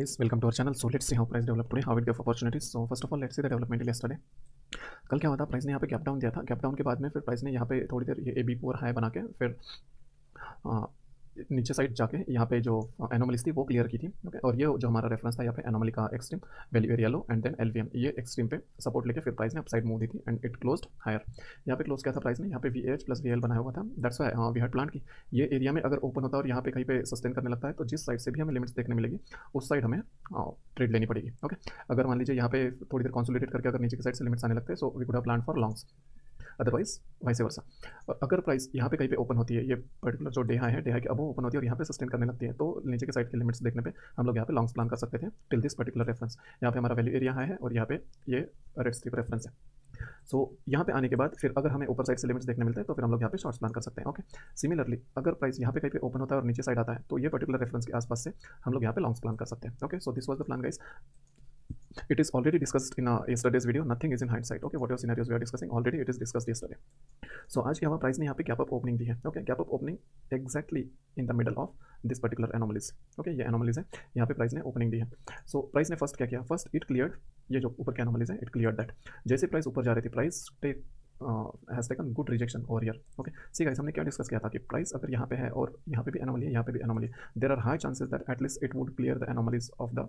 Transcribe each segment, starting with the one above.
guys, welcome to our channel. So let's see how price developed today, how it gave opportunities. So first of all, let's see the development yesterday. कल क्या हुआ था, price ने यहाँ पे gap down दिया था. Gap down के बाद में फिर प्राइस ने यहाँ पे थोड़ी देर ये ए बी पूरा हाई बना के फिर नीचे साइड जाके यहाँ पे जो एनोमलीज थी वो क्लियर की थी. ओके, और ये जो हमारा रेफरेंस था यहाँ पे एनोमली का extreme value area low and then LVM, ये एक्सट्रीम पे सपोर्ट लेके फिर प्राइस ने अपसाइड मूव दी थी एंड इट क्लोज्ड हायर. यहाँ पे क्लोज किया था प्राइस ने, यहाँ पे V H plus V L बनाया हुआ था. That's why we had plan की ये एरिया में अगर ओपन होता है और यहाँ पे कहीं पे सस्टेन करने लगता है तो जिस साइड से भी हमें लिमिट्स देखने मिलेगी उस साइड हमें ट्रेड लेनी पड़ेगी. ओके, अगर मान लीजिए यहाँ पे थोड़ी देर कंसोलिडेट करके अगर नीचे की साइड से लिमिट्स आने लगते हैं so we could have plan for longs, otherwise vice versa. और अगर प्राइस यहाँ पे कहीं पे ओपन होती है, ये पर्टिकुलर जो डे हाई है, डे हाई के अब वो ओपन होती है और यहाँ पे सस्टेन करने लगती है तो नीचे के साइड के लिमिट्स देखने पे हम लोग यहाँ पे लॉन्ग्स प्लान कर सकते थे टिल दिस पर्टिकुलर रेफरेंस. यहाँ पे हमारा वैल्यू एरिया हाई है और यहाँ पे ये रेड स्ट्रिप रेफरेंस है. सो यहाँ पे आने के बाद फिर अगर हमें ऊपर साइड से लिमिट्स देखने मिलते हैं तो फिर हम लोग यहाँ पे शॉर्ट्स प्लान कर सकते हैं. ओके, सिमिलरली अगर प्राइस यहाँ पे कहीं पे ओपन होता है और नीचे साइड आता है तो ये पर्टिकुलर रेफरेंस के आसपास से हम लोग यहाँ पे लॉन्ग्स प्लान कर सकते हैं. Okay, so this was the plan guys. It is already discussed in yesterday's video. Nothing is in hindsight. Okay, whatever scenarios we are discussing already it is discussed yesterday. So आज क्या हुआ, price ने यहाँ पे gap up opening दी है. Okay, gap up opening exactly in the middle of this particular anomalies. Okay, ये anomalies है, यहाँ पे प्राइस ने ओपनिंग दी है. सो प्राइस ने फर्स्ट क्या किया, फर्स्ट इट क्लियर्ड ये जो ऊपर के एनोमलीज है, इट क्लियर्ड दैट. जैसे प्राइस ऊपर जा रही थी price has taken good rejection over here. Okay, see guys, हमने क्या डिस्कस किया था कि प्राइस अगर यहाँ पे है और यहाँ पे भी एनोमली है, यहाँ पे भी एनोमली है, there are high chances that at least it would clear the anomalies of the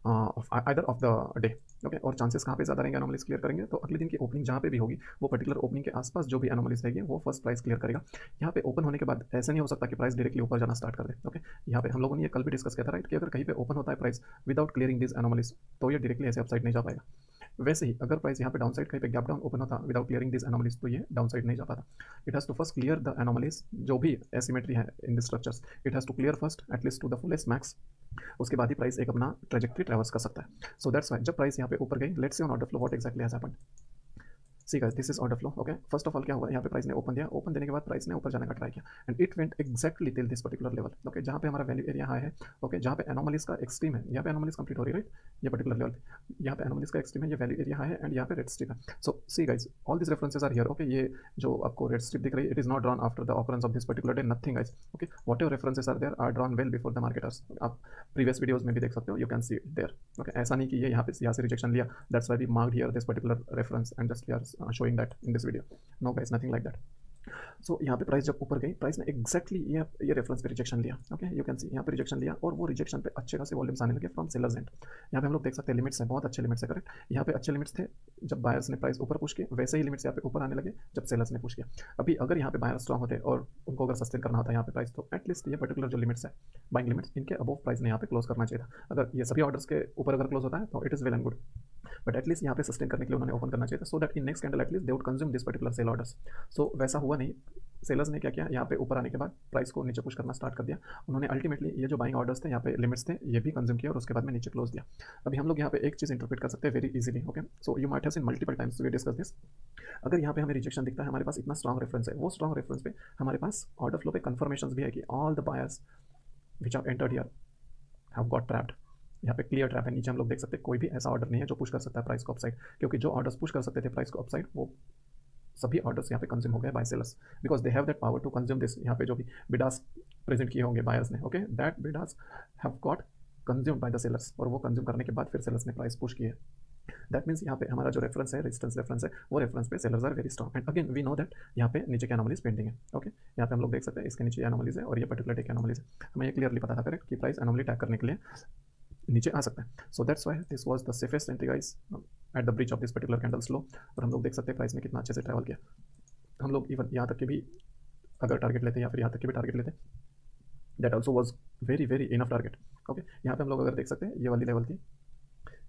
either of the day. Okay, और चांसेस कहाँ पे ज़्यादा रहेंगे एनोमलीज क्लियर करेंगे, तो अगले दिन की ओपनिंग जहाँ पे भी होगी वो पर्टिकुलर ओपनिंग के आसपास जो भी एनोमलीज रहेगी वो फर्स्ट प्राइस क्लियर करेगा. यहाँ पे ओपन होने के बाद ऐसा नहीं हो सकता कि प्राइस डायरेक्टली ऊपर जाना स्टार्ट कर दे. ओके, यहाँ पे हम लोगों ने ये कल भी डिस्कस किया था राइट, कि अगर कहीं पे ओपन होता है price without clearing this anomalies तो ये डायरेक्टली ऐसे अपसाइड नहीं जा पाएगा. वैसे ही अगर प्राइस यहाँ पे डाउन साइड कहीं पे गैप डाउन ओपन होता विदाउट क्लियरिंग दिस एनोमलीज तो ये डाउन साइड नहीं जा पाता. It has to first clear the anomalies, जो भी एसिमेट्री है in this structures it has to clear first at least to the fullest max, उसके बाद ही प्राइस एक अपना ट्रेजेक्ट्री ट्रैवर्स कर सकता है. सो दैट्स वाई जब प्राइस यहाँ पे ऊपर गई, let's see on order flow what exactly has happened. See guys, this is order flow. Okay, first of all क्या हुआ, यहाँ पे प्राइस ने ओपन दिया, ओपन देने के बाद प्राइस ने ऊपर जाने का ट्राई किया and it went exactly till this particular level. Okay, जहाँ पे हमारा वैल्यू एरिया हाई है, ओके, जहाँ पे एनोमलीज का एक्सट्रीम है, यहाँ पे एनोमलीज कंप्लीट हो रही है राइट, ये पर्टिकुलर लेवल पे यहाँ पे एनोमलीज का एक्सट्रीम है, ये वैल्यू एरिया हाई है एंड यहाँ पे रेड स्ट्रिप है. So see guys, all this references are here. Okay, ये जो आपको रेड स्ट्रिप दिख रही है, it is not drawn after the occurrence of this particular day, nothing guys. Okay, whatever references are there are drawn well before the marketers. आप previous videos में भी देख सकते हो, you can see it there. Okay, ऐसा नहीं कि ये यहाँ से रिजेक्शन लिया, that's why we marked here this particular reference and just we are showing that in this video. No guys, nothing like that. So यहाँ पे प्राइस जब ऊपर गई, प्राइस ने एक्जैक्टली ये रेफरेंस पे रिजेक्शन लिया. ओके, यू कैन सी यहाँ पे रिजेक्शन लिया और वो रिजेक्शन पे अच्छे खासे वॉल्यूम्स आने लगे फ्रॉम सेलर्स एंड. यहाँ पे हम लोग देख सकते हैं लिमिट्स हैं, बहुत अच्छे लिमिट्स है करेक्ट. यहाँ पे अच्छे लिमिट्स थे जब बायर्स ने प्राइस ऊपर पुश किया, वैसे ही लिमिट्स यहाँ पे ऊपर आने लगे जब सेलर्स ने पुश किया. अभी अगर यहाँ पे बायर स्ट्रॉन्ग होते और उनको अगर सस्टेन करना होता है यहाँ पे प्राइस, तो एटलीस्ट ये पर्टिकुलर जो लिमिट्स है बाइंग लिमिट्स, इनके अबव प्राइस ने यहाँ पे क्लोज करना चाहिए था. अगर ये सभी ऑर्डर्स के ऊपर अगर क्लोज होता है तो it is well and good, but at least यहाँ पे सस्टेन करने के लिए उन्होंने ओपन करना चाहिए था so that in next candle at least they would consume this particular sell orders. So वैसा हुआ नहीं. सेलर्स ने क्या किया, यहाँ पे ऊपर आने के बाद प्राइस को नीचे पुश करना स्टार्ट कर दिया. उन्होंने अल्टीमेटली ये जो बाइंग ऑर्डर्स थे, यहाँ पे लिमिट्स थे, ये भी कंज्यूम किया और उसके बाद में नीचे क्लोज दिया. अभी हम लोग यहाँ पे एक चीज़ इंटरप्रेट कर सकते हैं very easily. Okay, so you might have seen multiple times we discuss this. अगर यहाँ पे हमें रिजेक्शन दिखता है, हमारे पास इतना स्ट्रॉन्ग रेफरेंस है, वो स्ट्रॉन्ग रेफरेंस पे हमारे पास ऑर्डर फ्लो पे कन्फर्मेशन भी है कि all the buyers which have entered here have got trapped. यहाँ पे क्लियर ट्रैप है. नीचे हम लोग देख सकते हैं कोई भी ऐसा ऑर्डर नहीं है जो पुश कर सकता है प्राइस को अपसाइड, क्योंकि जो ऑर्डर्स पुश कर सकते थे प्राइस को अपसाइड वो सभी ऑर्डर्स यहाँ पे कंज्यूम हो गए by sellers, because they have that power to consume this. यहाँ पे जो भी बिडास प्रेजेंट किए होंगे बायर्स ने, okay, that bidders have got consumed by the sellers, और वो कंज्यूम करने के बाद फिर सेलर्स ने प्राइस पुश किए. दैट मीन्स यहाँ पे हमारा जो रेफरेंस है, रेजिस्टेंस रेफरेंस है, वो रेफरेंस पे sellers are very strong. And again we know that यहाँ पे नीचे के एनोमलीज पेंडिंग है. ओके, यहाँ पे हम लोग देख सकते हैं इसके नीचे एनोमलीज है और ये पर्टिकुलर डे के एनोमलीज है. हमें ये क्लियरली पता था करेक्ट कि प्राइस एनोमली टैग करने के लिए नीचे आ सकता है. सो that's why this was the safest entry guys at the breach of this particular candle slow. और हम लोग देख सकते हैं प्राइस ने कितना अच्छे से ट्रैवल किया. हम लोग इवन यहाँ तक के भी अगर टारगेट लेते या फिर यहाँ तक के भी टारगेट लेते, that also was very very enough target. Okay, यहाँ पे हम लोग अगर देख सकते हैं ये वाली लेवल थी,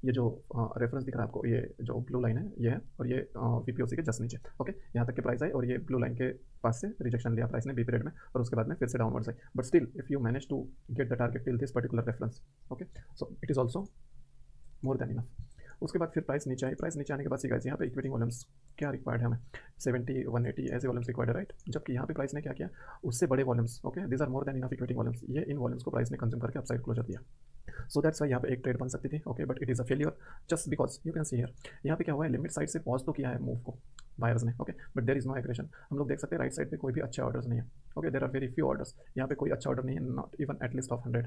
ये जो रेफरेंस दिख रहा है आपको, ये जो ब्लू लाइन है ये है, और ये वीपीओसी के जस्ट नीचे. ओके, यहाँ तक के प्राइस आई और ये ब्लू लाइन के पास से रिजेक्शन लिया प्राइस ने बी पीरियड में, और उसके बाद में फिर से डाउनवर्ड्स आई. But still if you manage to get the target till this particular reference, okay, so it is also more than enough. उसके बाद फिर प्राइस नीचे आई. प्राइस नीचे आने के बाद सी गाइस, यहाँ पे इक्विटी वॉल्यूम्स क्या रिक्वायर्ड है हमें, 70 180 ऐसे वॉल्यूम्स रिक्वायर्ड है राइट. जबकि यहाँ पे प्राइस ने क्या किया, उससे बड़े volumes, okay, this are more than enough equity volumes, ये इन वॉल्यूम्स को प्राइस ने कंज्यूम करके अपसाइड क्लोजर दिया. सो दैट्स वाई यहाँ पे एक ट्रेड बन सकती थी, okay, but it is a failure just because you can see here यहाँ पे क्या हुआ है, लिमिट साइड से पॉज तो किया है मूव को बायर्स ने, okay, but there is no aggression. हम लोग देख सकते हैं राइट साइड पे कोई भी अच्छे ऑर्डर्स नहीं है, okay, there are very few orders, यहाँ पे कोई अच्छा ऑर्डर नहीं है, नॉट इवन एटलीस्ट ऑफ 100।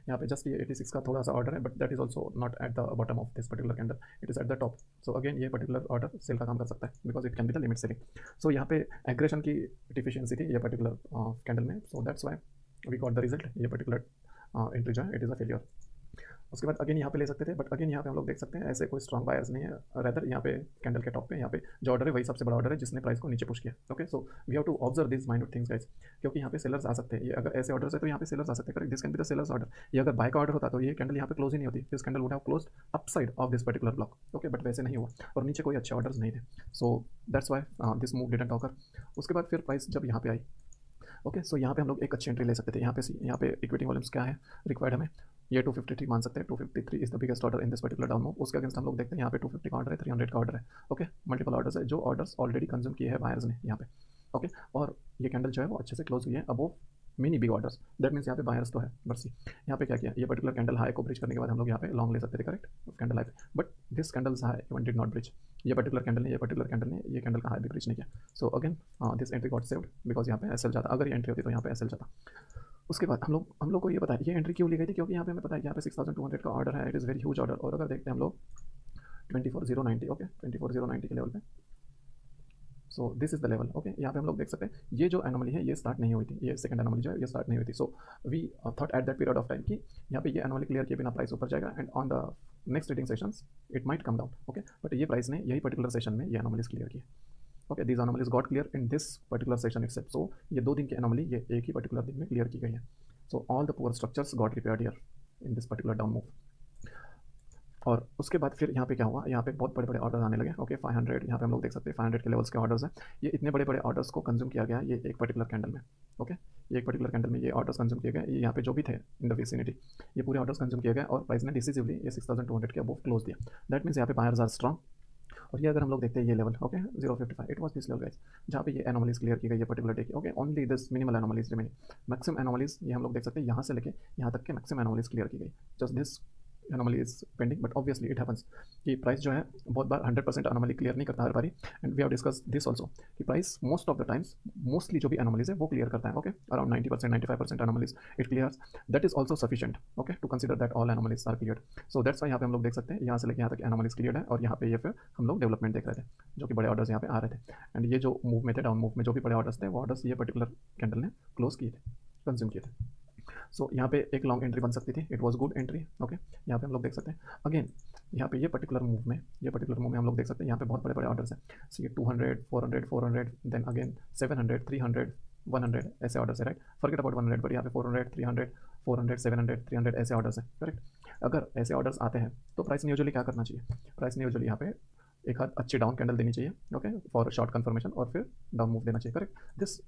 यहाँ पे जस्ट ये 86 का थोड़ा सा ऑर्डर है, but that is also not at the bottom of this particular candle, it is at the top. So again ये पर्टिकुलर ऑर्डर सेल का काम कर सकता है because it can be the limit selling. So यहाँ पे aggression की deficiency थी ये पर्टिकुलर कैंडल में, so that's why we got the result, ये पर्टिकुलर एंट्री जो है इट इज़ अ फेलियर। उसके बाद अगेन यहाँ पे ले सकते थे, बट अगेन यहाँ पे हम लोग देख सकते हैं ऐसे कोई स्ट्रॉन्ग बायर्स नहीं है, रेदर यहाँ पे कैंडल के टॉप पे यहाँ पे जो ऑर्डर है वही सबसे बड़ा ऑर्डर है जिसने प्राइस को नीचे पुश किया, okay. So we have to observe this minute things guys, क्योंकि यहाँ पे सेलर्स आ सकते हैं, ये अगर ऐसे ऑर्डर है तो यहाँ पे सेलर्स आ सकते हैं, correct, this can be the sellers order. ये अगर बाय का ऑर्डर होता तो ये कैंडल यहाँ पे क्लोज ही नहीं होती, this candle would have closed upside of this particular block, okay, but वैसे नहीं हुआ और नीचे कोई अच्छे ऑर्डर्स नहीं थे, सो that's why this move didn't occur. उसके बाद फिर प्राइस जब यहाँ पे आई, ओके, सो यहाँ पे हम लोग एक अच्छी एंट्री ले सकते थे, यहाँ पे इक्विटी वॉल्यूम्स क्या है रिक्वायर्ड हमें, ये 253 मान सकते हैं, 253 is the biggest order in this particular down move. उसके अगेंस्ट हम लोग देखते हैं यहाँ पे 250 का ऑर्डर है, 300 का ऑर्डर है, ओके, मल्टीपल ऑर्डर्स है, जो ऑर्डर्स ऑलरेडी कंज्यूम किए हैं बायर्स ने यहाँ पे, ओके, और ये कैंडल जो है वो अच्छे से क्लोज हुई है above mini big orders, that means यहाँ पे बायर्स तो है, बट सी यहाँ पे क्या किया, ये पर्टिकुलर कैंडल हाई को ब्रिज करने के बाद हम लोग यहाँ पे लॉन्ग ले सकते थे, करेक्ट, कैंडल हाई पे, but this candles high even did not bridge, ये पर्टिकुलर कैंडल ने ये कैंडल का हाई भी ब्रिज नहीं किया। So again this entry got saved because यहाँ पे एसएल जाता, अगर ये एंट्री होती तो यहाँ पे एसएल जाता। उसके बाद हम लोग को ये पता है ये एंट्री क्यों ली गई थी, क्योंकि यहाँ पे हमें पता है कि यहाँ पे 6200 का ऑर्डर है, it is very huge order, और अगर देखते हैं हम लोग 24090, ओके, 24090 के लेवल पे, so this is the level, okay, यहाँ पे हम लोग देख सकते हैं ये जो एनोमली है ये स्टार्ट नहीं हुई थी, ये सेकंड एनोमली जो है ये स्टार्ट नहीं हुई थी। So we thought at that period of time कि यहाँ पे ये एनोमली क्लियर किए बिना प्राइस ऊपर जाएगा and on the next trading sessions it might come down, okay, but ये प्राइस ने यही पर्टिकुलर सेशन में ये एनोमलीज क्लियर की, okay, these anomalies got clear in this particular session itself. So ये 2 दिन की एनोमली ये एक ही पर्टिकुलर दिन में क्लियर की गई है, so all the poor structures got repaired here in this particular down move. और उसके बाद फिर यहाँ पे क्या हुआ, यहाँ पे बहुत बड़े बड़े ऑर्डर्स आने लगे, ओके, 500 यहाँ पे हम लोग देख सकते हैं 500 के लेवल्स के ऑर्डर्स हैं, ये इतने बड़े बड़े ऑर्डर्स को कंज्यूम किया गया ये एक पर्टिकुलर कैंडल में, ओके, ये एक पर्टिकुलर कैंडल में ये ऑर्डर्स कंज्यूम किए गए, ये यहाँ पे जो भी थे इन द विसिनिटी ये पूरे ऑर्डर्स कंज्यूम किए गए और प्राइस ने डिसिसिवली ये 6200 के अबव क्लोज दिया, दैट मीन्स यहाँ पे बायर्स आर स्ट्रॉन्ग। और ये अगर हम लोग देखते हैं ये level, okay, 055 it was this level guys, जहाँ पे ये एनोमलीज क्लियर की गई है पर्टिकुलर डे की, okay, only this minimal anomalies remaining, maximum anomalies ये हम लोग देख सकते हैं यहाँ से लेके यहाँ तक के मैक्सिमम एनोमलीज क्लियर की गई, just this anomaly is pending, but obviously it happens कि प्राइस जो है बहुत बार 100% एनोमली क्लियर नहीं करता हर बारी, and we have discuss this also कि price most of the times mostly जो भी एनोमलीज है वो क्लियर करता है, okay, around 90% 95% anomalies it clears, that is also sufficient, okay, to consider that all anomalies are clear. So that's why यहाँ पे हम लोग देख सकते हैं यहाँ से लेकर यहाँ तक एनोमलीज क्लियर है, और यहाँ पे ये फिर हम लोग डेवलपमेंट देख रहे थे जो कि बड़े ऑर्डर्स यहाँ पे आ रहे थे, एंड ये जो मूव में थे डाउन मूव में जो भी बड़े ऑर्डर्स थे वो ऑर्डर्स ये पर्टिकुलर कैंडल ने क्लोज किए थे, कंज्यूम किए थे। सो यहाँ पे एक लॉन्ग एंट्री बन सकती थी, it was good entry, okay, यहाँ पे हम लोग देख सकते हैं अगेन यहाँ पे ये पर्टिकुलर मूव में हम लोग देख सकते हैं यहाँ पे बहुत बड़े बड़े ऑर्डर्स हैं, सी 200 400 देन अगेन 700 300 100 ऐसे ऑर्डर्स है, राइट, फॉरगेट अबाउट 100, बट यहाँ पे 400 300 400 700 300 ऐसे ऑर्डर्स हैं, करेक्ट। अगर ऐसे ऑर्डर्स आते हैं तो प्राइस ने यूजुअली क्या करना चाहिए, प्राइस ने यूजुअली यहाँ पे एक हाथ अच्छी डाउन कैंडल देनी चाहिए, ओके, फॉर शॉर्ट कन्फर्मेशन, और फिर डाउन मूव देना चाहिए, करेक्ट, दिस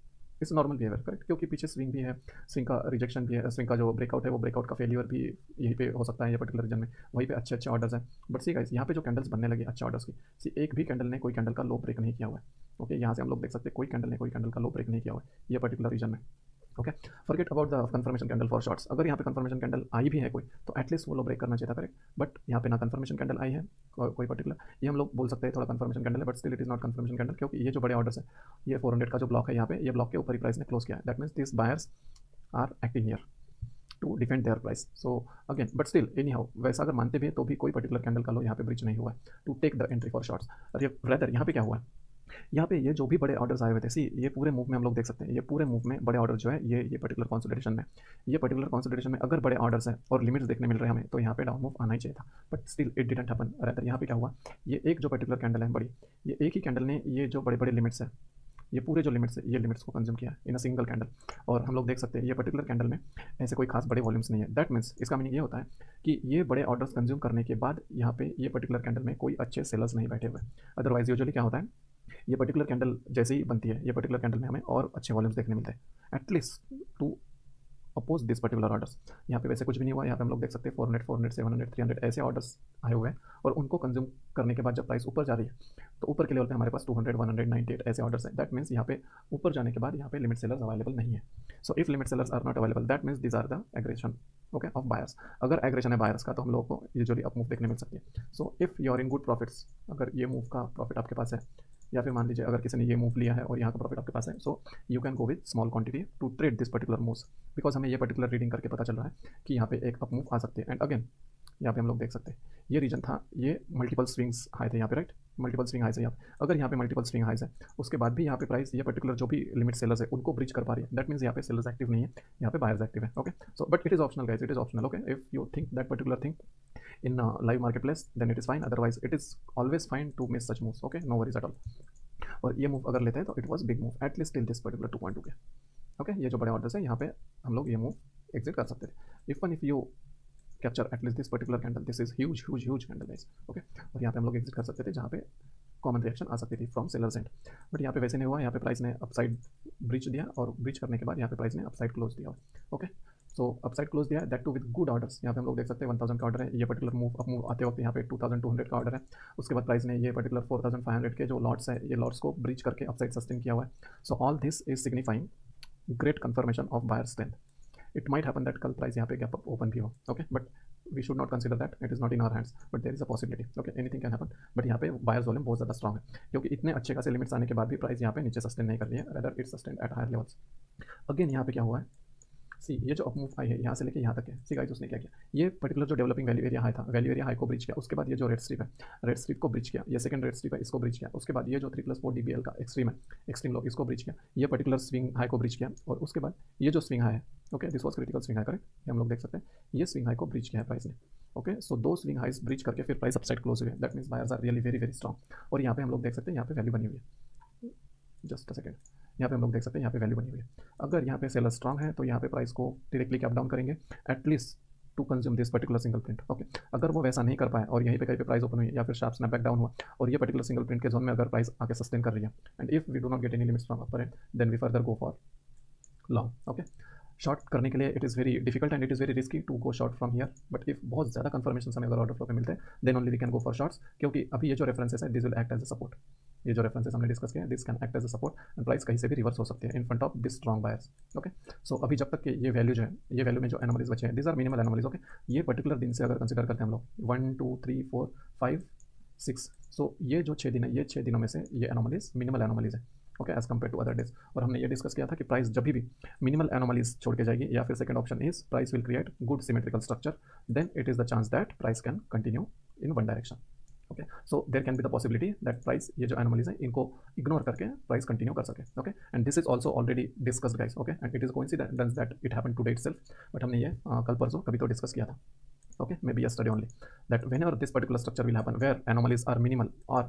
इस नॉर्मल बिहेवियर, करेक्ट, क्योंकि पीछे स्विंग भी है, स्विंग का रिजेक्शन भी है, स्विंग का जो ब्रेकआउट है वो ब्रेकआउट का फेलियर भी यहीं पे हो सकता है ये पर्टिकुलर रीजन में, वहीं पे अच्छे अच्छे ऑर्डर्स हैं, बट सी गाइस यहाँ पे जो कैंडल्स बनने लगे अच्छे ऑर्डर्स की, सी एक भी कैंडल ने कोई कैंडल का लो ब्रेक नहीं किया हुआ है, ओके, यहाँ से हम लोग देख सकते हैं कोई कैंडल ने कोई कैंडल का लो ब्रेक नहीं किया हुआ है ये पर्टिकुलर रीजन में, okay, forget about the confirmation candle for shorts, अगर यहाँ पे कंफर्मेशन कैंडल आई भी है कोई तो एटलीस्ट वो लो ब्रेक करना चाहिए था, करेक्ट, बट यहाँ पे ना कंफर्मेशन कैंडल आई है कोई पर्टिकुलर, ये हम लोग बोल सकते हैं थोड़ा कंफर्मेशन कैंडल है, but still it is not confirmation candle, क्योंकि ये जो बड़े ऑर्डर्स है ये 400 का जो ब्लॉक है यहाँ पे ये ब्लॉक के ऊपर ही प्राइस ने क्लोज किया है, that means this buyers are acting here to defend their price. So again but still anyhow वैसा अगर मानते भी है तो भी कोई पर्टिकुलर कैंडल का लो यहाँ पे ब्रिज नहीं हुआ है to take the entry for shorts. Rather यहाँ पे क्या हुआ है, यहाँ पे ये जो भी बड़े ऑर्डर्स आए हुए थे, सी ये पूरे मूव में हम लोग देख सकते हैं ये पूरे मूव में बड़े ऑर्डर जो है ये पर्टिकुलर कंसोलिडेशन में अगर बड़े ऑर्डर्स हैं और लिमिट्स देखने मिल रहे हैं हमें तो यहाँ पे डाउन मूव आना ही चाहिए था, but still it didn't happen. Rather यहाँ पे क्या हुआ, ये एक जो पर्टिकुलर कैंडल है बड़ी, ये एक ही कैंडल ने ये जो बड़े बड़े लिमिट्स है ये पूरे जो लिमिट्स है ये लिमिट्स को कंज्यूम किया इन अ सिंगल कैंडल, और हम लोग देख सकते हैं ये पर्टिकुलर कैंडल में ऐसे कोई खास बड़े वॉल्यूम्स नहीं है, दैट मीन्स इसका मीनिंग ये होता है कि ये बड़े ऑर्डर्स कंज्यूम करने के बाद यहाँ पे ये पर्टिकुलर कैंडल में कोई अच्छे सेलर्स नहीं बैठे हुए। अदरवाइज यूजुअली क्या होता है, ये पर्टिकुलर कैंडल जैसे ही बनती है ये पर्टिकुलर कैंडल में हमें और अच्छे वॉल्यूम्स देखने मिलते हैं, at least 2 oppose this particular orders. यहाँ पे वैसे कुछ भी नहीं हुआ, यहाँ पे हम लोग देख सकते हैं 400, 400, 700, 300 ऐसे ऑर्डर्स आए हुए हैं, और उनको कंज्यूम करने के बाद जब प्राइस ऊपर जा रही है तो ऊपर के लेवल पे हमारे पास 200, 198 ऐसे ऑर्डर्स हैं। दैट मीन्स यहाँ पे ऊपर जाने के बाद यहाँ पे लिमिट सेलर्स अवेलेबल नहीं है। So if limit sellers are not available, that means this are the aggression, okay, of buyers. अगर एग्रेशन है बायर्स का तो हम लोगों को यूजुअली अप मूव देखने मिल सकती है। So if you are in good profits, अगर ये मूव का प्रॉफिट आपके पास है, या फिर मान लीजिए अगर किसी ने ये मूव लिया है और यहाँ का प्रॉफिट आपके पास है, so you can go with small quantity to trade this particular moves, because हमें ये पर्टिकुलर रीडिंग करके पता चल रहा है कि यहाँ पे एक अप मूव आ सकती है। एंड अगेन यहाँ पे हम लोग देख सकते हैं ये रीजन था, ये मल्टीपल स्विंग्स हाई थे यहाँ पे, राइट, मल्टीपल स्विंग हाइज है यहाँ पे। अगर यहाँ पे मल्टीपल स्विंग हाइज है उसके बाद भी यहाँ पे प्राइस ये पर्टिकुलर जो भी लिमिट सेलर्स है उनको ब्रीच कर पा रही है, दैट मीन्स यहाँ पे सेलर्स एक्टिव नहीं है, यहाँ पे बायर्स एक्टिव है, okay. So but it is optional guys, it is optional, okay. If you think that particular thing in live marketplace then it is fine, otherwise it is always fine to miss such moves, okay, no worries at all। और ये move अगर लेते हैं तो it was big move at least till this particular 2.2 के, okay. ये जो बड़े ऑर्डर्स है यहाँ पे हम लोग ये मूव एग्जिट कर सकते थे। If you capture at least this particular candle, this is huge huge huge candle guys, okay. और यहाँ पे हम लोग एग्जिट कर सकते थे जहाँ पे कॉमन रिएक्शन आ सकती थी फ्रॉम सेलर्स एंड, बट यहाँ पे वैसे नहीं हुआ। यहाँ पे प्राइस ने अपसाइड ब्रीच दिया और ब्रीच करने के बाद यहाँ पे प्राइस ने अपसाइड क्लोज दिया, ओके। सो अपसाइड क्लोज दिया, that too with good orders. यहाँ पे हम लोग देख सकते हैं 1000 का ऑर्डर है, ये पर्टिकुलर मूव अप मूव आते वक्त यहाँ पे 2200 का ऑर्डर है। उसके बाद प्राइस ने ये पर्टिकुलर 4500 के जो लॉट्स है ये लॉट्स को ब्रीच करके अपसाइड सस्टेन किया हुआ है। So all this is signifying great confirmation of buyer strength. It might happen that कल प्राइस यहाँ पे गैप अप ओपन भी हो, okay, but we should not consider that, it is not in our hands, but there is a possibility, okay, anything can happen. But यहाँ पे buyers volume बहुत ज़्यादा strong है, क्योंकि इतने अच्छे खासे लिमिट्स आने के बाद भी प्राइस यहाँ पे नीचे सस्टेन नहीं कर रही है, rather it sustain at higher levels. Again यहाँ पे क्या हुआ है, सी ये जो अप मूव आई है यहाँ से लेके यहाँ तक है, सी गाइस उसने क्या किया, ये पर्टिकुलर जो डेवलपिंग वैल्यू एरिया हाई था, वैल्यू एरिया हाई को ब्रिज किया। उसके बाद ये जो रेड स्ट्रिप है, रेड स्ट्रिप को ब्रिज किया, ये सेकंड रेड स्ट्रिप है इसको ब्रिज किया। उसके बाद ये जो 3+4 DBL का एक्सट्रीम है, एक्सट्रीम लो, इसको ब्रिज किया, ये पर्टिकुलर स्विंग हाई को ब्रिज किया। और उसके बाद ये जो स्विंग हाई है, okay, this was critical swing high, correct, ये हम लोग देख सकते हैं, ये स्विंग हाई को ब्रिज किया है प्राइस ने, ओके। सो दो स्विंग हाइज ब्रिज करके फिर प्राइस अपसाइड क्लोज हुए, that means buyers are really very very strong. और यहाँ पे हम लोग देख सकते हैं यहाँ पे वैल्यू बनी हुई है, जस्ट अ सेकंड, यहाँ पे हम लोग देख सकते हैं यहाँ पे वैल्यू बनी हुई है। अगर यहाँ पे सेलर स्ट्रॉन्ग है तो यहाँ पे प्राइस को डायरेक्टली कैप डाउन करेंगे at least to consume this particular single print, okay. अगर वो वैसा नहीं कर पाए और यहीं पे कहीं पे प्राइस ओपन हुई या फिर शार्प स्नैपबैक डाउन हुआ और ये पर्टिकुलर सिंगल प्रिंट के जोन में अगर प्राइस आके सस्टेन कर रही है, and if we do not get any limits from upper end, then we further go for long, okay. Short करने के लिए it is very difficult and it is very risky to go short from here, but if बहुत ज़्यादा conformation हमें अगर order flow पे मिलते हैं then only we can go for shorts, क्योंकि अभी ये जो रेफरेंसेस है this will act as a support. ये जो रेफरेंसेस हमने डिस्कस किया है this can act as a support and price कहीं से भी रिवर्स हो सकती है in front of this strong buyers, okay. So अभी जब तक कि ये वैल्यू जो है, ये वैल्यू में जो एनोमलीज बचे हैं this are minimal anomalies, okay. ये पर्टिकुलर दिन से अगर कंसिडर करते हैं हम लोग 1 2 3 4 5 6, सो ये जो 6 दिन है, ये 6 दिनों में से ये एनोमलीज मिनिमल एनोमलीज है, okay, as compare to other days. और हमने ये डिस्कस किया था कि प्राइस जब भी मिनिमल एनोमलीज छोड़ के जाएगी, या फिर second option is price will create good symmetrical structure, then it is the chance that price can continue in one direction, okay. So there can be the possibility that price ये जो anomalies है इनको ignore करके price continue कर सके, okay. And this is also already discussed guys, okay, and it is coincidence that it happened today itself, but हमने ये कल परसों कभी तो डिस्कस किया था, okay, maybe yesterday only, that whenever this particular structure will happen where anomalies are minimal or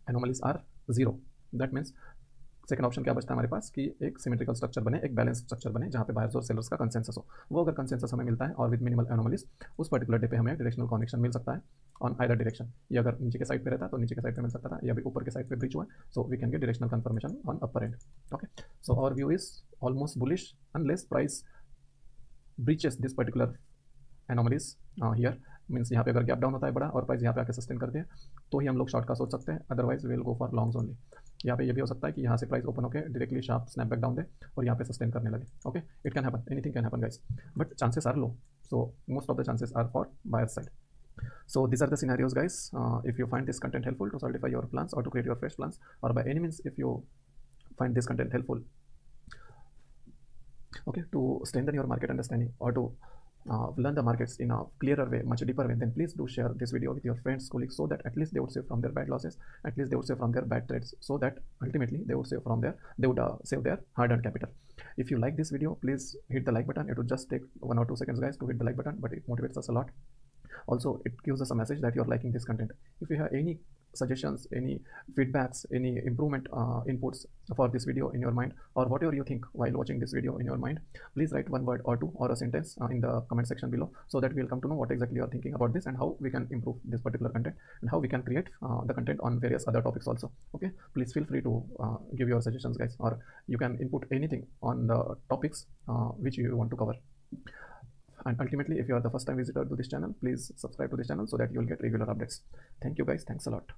anomalies are zero, that means second option क्या बचता है हमारे पास कि एक सिमेट्रिकल स्ट्रक्चर बने, एक बैलेंस स्ट्रक्चर बने जहाँ पे बायर्स और सेलर्स का कंसेंसस हो। वो अगर कंसेंसस हमें मिलता है और विद मिनिमल एनोमलीज, उस पर्टिकुलर डे पे हमें डायरेक्शनल कनेक्शन मिल सकता है ऑन आइदर डायरेक्शन। ये अगर नीचे के साइड पे रहता तो नीचे के साइड पे मिल सकता था, या भी ऊपर के साइड पे ब्रीच हुआ, so we can get directional confirmation on upper end, okay. So our view is almost bullish unless price breaches this particular anomalies here, means यहाँ पे अगर गैप डाउन होता है बड़ा और प्राइस यहाँ पे आके सस्टेन कर दे तो ही हम लोग शॉर्ट का सोच सकते हैं, otherwise will go for longs only. यहाँ पे ये भी हो सकता है कि यहाँ से प्राइस ओपन होकर डायरेक्टली शार्प स्नैपबैक डाउन दे और यहाँ पे सस्टेन करने लगे, okay. It can happen, anything can happen guys, but chances are low, so most of the chances are for buyer side. So these are the scenarios guys. If you find this content helpful to solidify your plans or to create your fresh plans, or by any means if you find this content helpful, okay, to strengthen your market understanding or to learn the markets in a clearer way, much deeper way, then please do share this video with your friends, colleagues, so that at least they would save from their bad losses, at least they would save from their bad trades, so that ultimately they would save from their, they would save their hard-earned capital. If you like this video, please hit the like button. It would just take 1 or 2 seconds guys to hit the like button, but it motivates us a lot. Also it gives us a message that you are liking this content. If you have any suggestions, any feedbacks, any improvement inputs for this video in your mind, or whatever you think while watching this video in your mind, please write one word or two or a sentence in the comment section below, so that we'll come to know what exactly you are thinking about this and how we can improve this particular content and how we can create the content on various other topics also, okay. Please feel free to give your suggestions guys, or you can input anything on the topics which you want to cover. And ultimately, if you are the first time visitor to this channel, please subscribe to this channel so that you will get regular updates. Thank you guys. Thanks a lot.